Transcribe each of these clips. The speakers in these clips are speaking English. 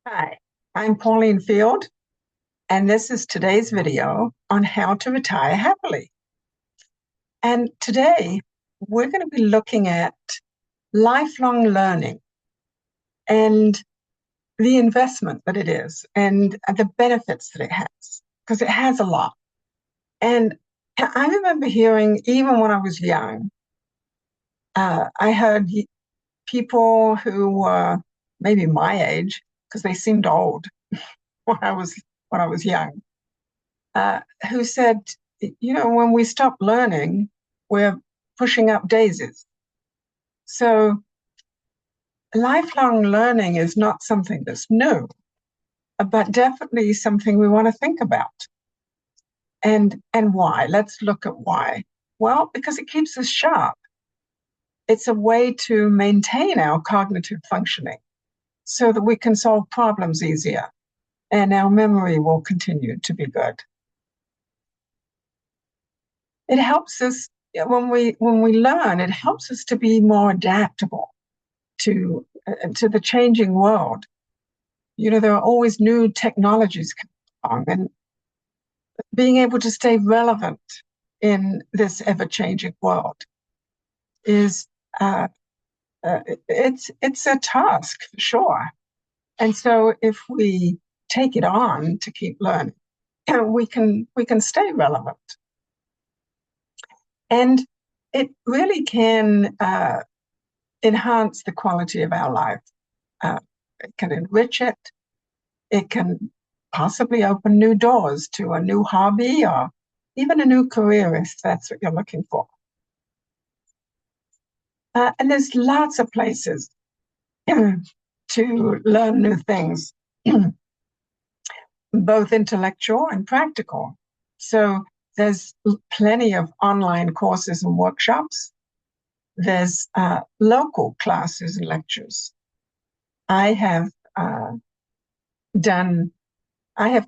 Hi, I'm Pauline Field, and this is today's video on how to retire happily. And today we're going to be looking at lifelong learning and the investment that it is and the benefits that it has, because it has a lot. And I remember hearing, even when I was young, I heard people who were maybe my age, because they seemed old when I was young, who said, when we stop learning, we're pushing up daisies. So lifelong learning is not something that's new, but definitely something we want to think about. And why? Let's look at why. Well, because it keeps us sharp. It's a way to maintain our cognitive functioning so that we can solve problems easier and our memory will continue to be good. It helps us when we learn. It helps us to be more adaptable to the changing world. There are always new technologies coming along, and being able to stay relevant in this ever-changing world is it's a task for sure. And so if we take it on to keep learning, we can stay relevant. And it really can enhance the quality of our life. It can enrich it. It can possibly open new doors to a new hobby or even a new career if that's what you're looking for. And there's lots of places to learn new things, both intellectual and practical. So there's plenty of online courses and workshops. There's local classes and lectures. I have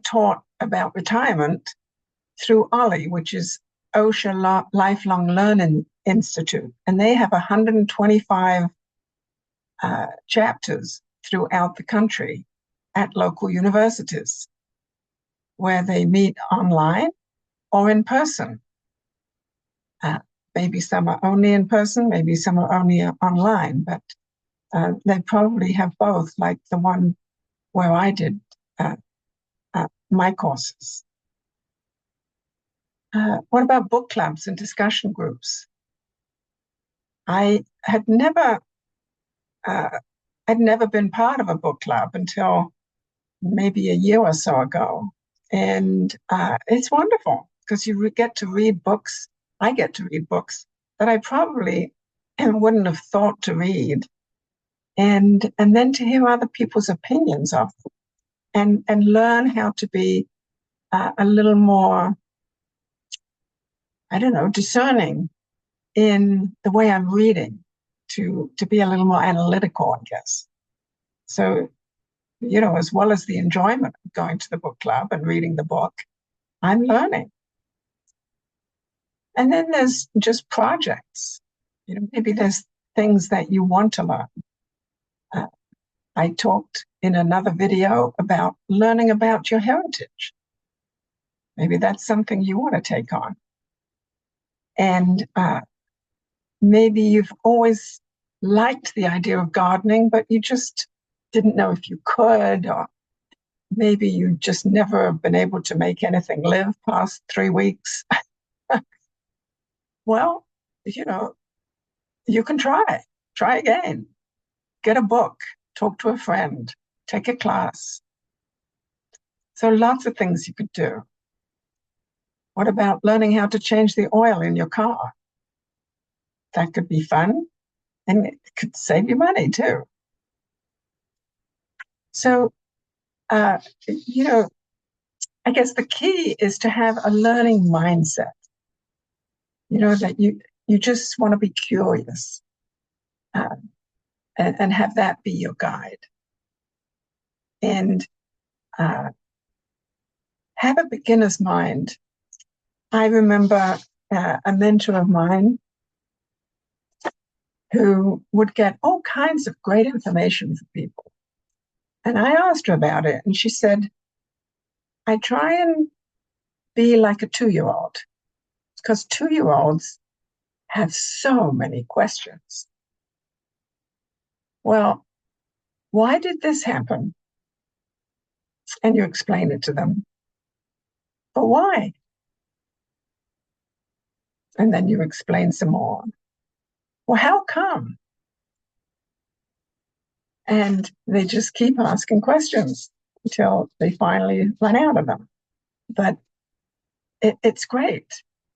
taught about retirement through OLLI, which is OSHA Lifelong Learning Institute, and they have 125 chapters throughout the country at local universities where they meet online or in person. Maybe some are only in person, maybe some are only online, but they probably have both, like the one where I did my courses. What about book clubs and discussion groups? I had never been part of a book club until maybe a year or so ago. And it's wonderful because you get to read books. I get to read books that I probably wouldn't have thought to read. And then to hear other people's opinions of them and learn how to be a little more, I don't know, discerning in the way I'm reading, to be a little more analytical, I guess. So, as well as the enjoyment of going to the book club and reading the book, I'm learning. And then there's just projects. Maybe there's things that you want to learn. I talked in another video about learning about your heritage. Maybe that's something you want to take on. And maybe you've always liked the idea of gardening, but you just didn't know if you could, or maybe you just never been able to make anything live past 3 weeks. Well, you can try again, get a book, talk to a friend, take a class. So lots of things you could do. What about learning how to change the oil in your car? That could be fun, and it could save you money too. So, I guess the key is to have a learning mindset. That you just want to be curious, and have that be your guide. And have a beginner's mind. I remember a mentor of mine who would get all kinds of great information from people. And I asked her about it, and she said, I try and be like a 2-year-old because 2-year-olds have so many questions. Well, why did this happen? And you explain it to them. But why? And then you explain some more. Well, how come? And they just keep asking questions until they finally run out of them. But it's great.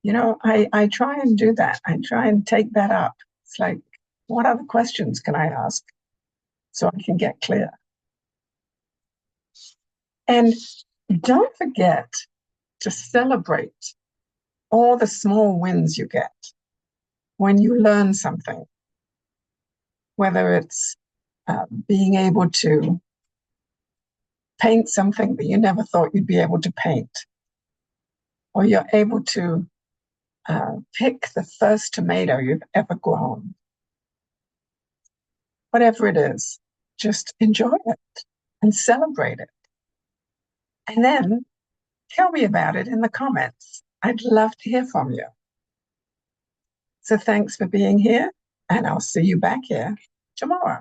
I try and do that. I try and take that up. It's like, what other questions can I ask so I can get clear? And don't forget to celebrate all the small wins you get when you learn something, whether it's being able to paint something that you never thought you'd be able to paint, or you're able to pick the first tomato you've ever grown. Whatever it is, just enjoy it and celebrate it. And then tell me about it in the comments. I'd love to hear from you. So thanks for being here, and I'll see you back here tomorrow.